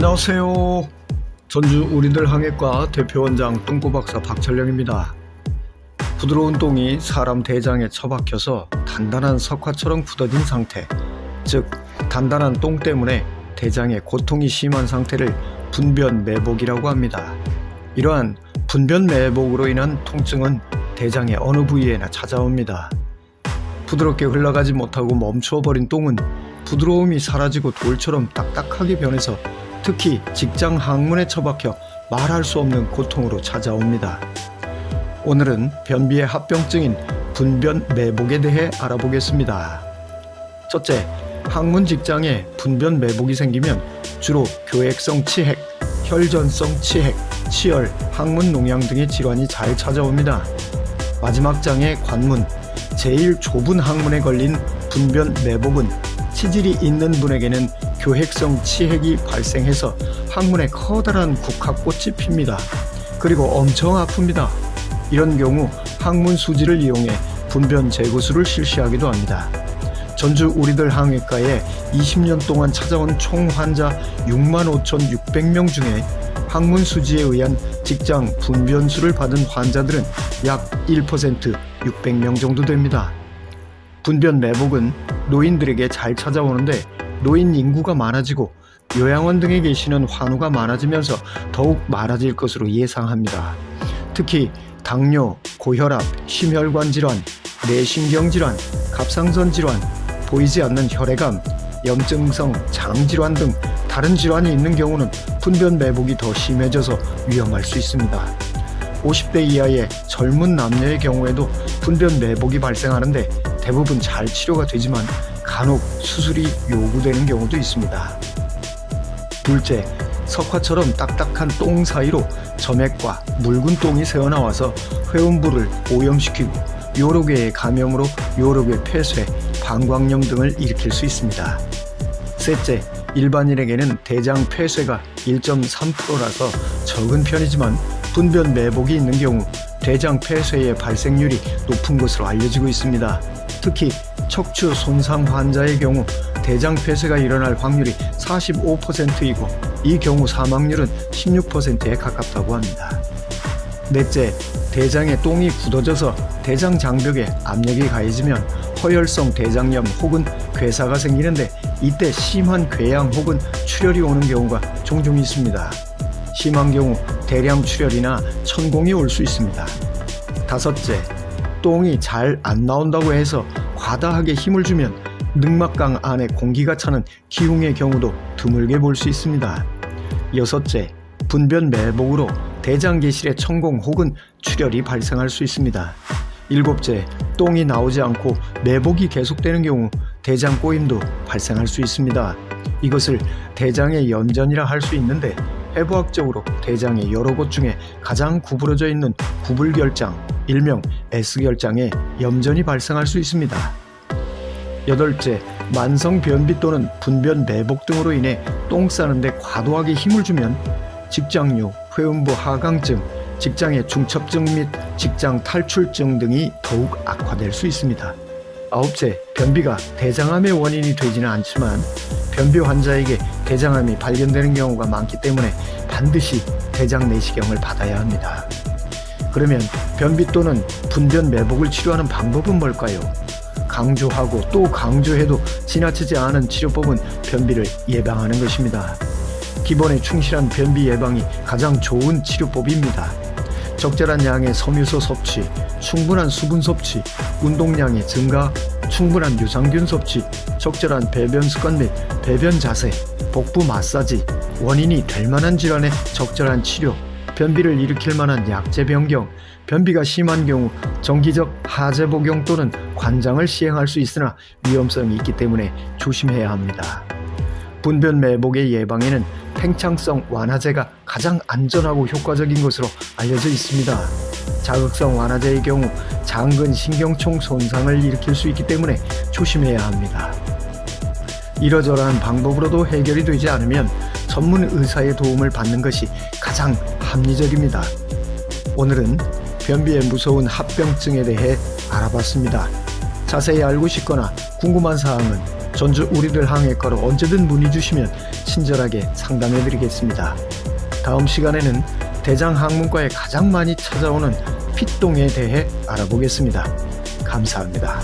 안녕하세요. 전주 우리들 항해과 대표원장 똥꼬박사 박철령입니다. 부드러운 똥이 사람 대장에 처박혀서 단단한 석화처럼 굳어진 상태, 즉 단단한 똥 때문에 대장에 고통이 심한 상태를 분변매복이라고 합니다. 이러한 분변매복으로 인한 통증은 대장의 어느 부위에나 찾아옵니다. 부드럽게 흘러가지 못하고 멈추어버린 똥은 부드러움이 사라지고 돌처럼 딱딱하게 변해서 특히 직장 항문에 처박혀 말할 수 없는 고통으로 찾아옵니다. 오늘은 변비의 합병증인 분변매복에 대해 알아보겠습니다. 첫째, 항문 직장에 분변매복이 생기면 주로 교액성 치핵, 혈전성 치핵, 치열, 항문 농양 등의 질환이 잘 찾아옵니다. 마지막 장의 관문, 제일 좁은 항문에 걸린 분변매복은 치질이 있는 분에게는 교핵성 치핵이 발생해서 항문에 커다란 국화꽃이 핍니다. 그리고 엄청 아픕니다. 이런 경우 항문 수지를 이용해 분변 제거술을 실시하기도 합니다. 전주 우리들 항해과에 20년 동안 찾아온 총 환자 65,600명 중에 항문 수지에 의한 직장 분변술을 받은 환자들은 약 1%, 600명 정도 됩니다. 분변매복은 노인들에게 잘 찾아오는데 노인 인구가 많아지고 요양원 등에 계시는 환우가 많아지면서 더욱 많아질 것으로 예상합니다. 특히 당뇨, 고혈압, 심혈관 질환, 뇌신경 질환, 갑상선 질환, 보이지 않는 혈액암, 염증성 장질환 등 다른 질환이 있는 경우는 분변매복이 더 심해져서 위험할 수 있습니다. 50대 이하의 젊은 남녀의 경우에도 분변매복이 발생하는데 대부분 잘 치료가 되지만 간혹 수술이 요구되는 경우도 있습니다. 둘째, 석화처럼 딱딱한 똥 사이로 점액과 묽은 똥이 새어나와서 회음부를 오염시키고 여러 개의 감염으로 여러 개의 폐쇄, 방광염 등을 일으킬 수 있습니다. 셋째, 일반인에게는 대장 폐쇄가 1.3%라서 적은 편이지만 분변매복이 있는 경우 대장 폐쇄의 발생률이 높은 것으로 알려지고 있습니다. 특히 척추 손상 환자의 경우 대장 폐쇄가 일어날 확률이 45%이고 이 경우 사망률은 16%에 가깝다고 합니다. 넷째, 대장에 똥이 굳어져서 대장 장벽에 압력이 가해지면 허혈성 대장염 혹은 괴사가 생기는데 이때 심한 궤양 혹은 출혈이 오는 경우가 종종 있습니다. 심한 경우 대량 출혈이나 천공이 올 수 있습니다. 다섯째, 똥이 잘 안 나온다고 해서 과다하게 힘을 주면 늑막강 안에 공기가 차는 기흉의 경우도 드물게 볼 수 있습니다. 여섯째, 분변매복으로 대장계실의 천공 혹은 출혈이 발생할 수 있습니다. 일곱째, 똥이 나오지 않고 매복이 계속되는 경우 대장 꼬임도 발생할 수 있습니다. 이것을 대장의 염전이라 할 수 있는데 해부학적으로 대장의 여러 곳 중에 가장 구부러져 있는 구불결장, 일명 S결장에 염전이 발생할 수 있습니다. 여덟째, 만성변비 또는 분변매복 등으로 인해 똥 싸는데 과도하게 힘을 주면 직장류, 회음부 하강증, 직장의 중첩증 및 직장 탈출증 등이 더욱 악화될 수 있습니다. 아홉째, 변비가 대장암의 원인이 되지는 않지만 변비 환자에게 대장암이 발견되는 경우가 많기 때문에 반드시 대장 내시경을 받아야 합니다. 그러면 변비 또는 분변매복을 치료하는 방법은 뭘까요? 강조하고 또 강조해도 지나치지 않은 치료법은 변비를 예방하는 것입니다. 기본에 충실한 변비 예방이 가장 좋은 치료법입니다. 적절한 양의 섬유소 섭취, 충분한 수분 섭취, 운동량의 증가, 충분한 유산균 섭취, 적절한 배변 습관 및 배변 자세, 복부 마사지, 원인이 될 만한 질환의 적절한 치료, 변비를 일으킬 만한 약제 변경, 변비가 심한 경우 정기적 하제 복용 또는 관장을 시행할 수 있으나 위험성이 있기 때문에 조심해야 합니다. 분변매복의 예방에는 팽창성 완화제가 가장 안전하고 효과적인 것으로 알려져 있습니다. 자극성 완화제의 경우 장근 신경총 손상을 일으킬 수 있기 때문에 조심해야 합니다. 이러저러한 방법으로도 해결이 되지 않으면 전문 의사의 도움을 받는 것이 가장 합리적입니다. 오늘은 변비의 무서운 합병증에 대해 알아봤습니다. 자세히 알고 싶거나 궁금한 사항은 전주 우리들 항해과로 언제든 문의 주시면 친절하게 상담해 드리겠습니다. 다음 시간에는 대장 항문과에 가장 많이 찾아오는 핏똥에 대해 알아보겠습니다. 감사합니다.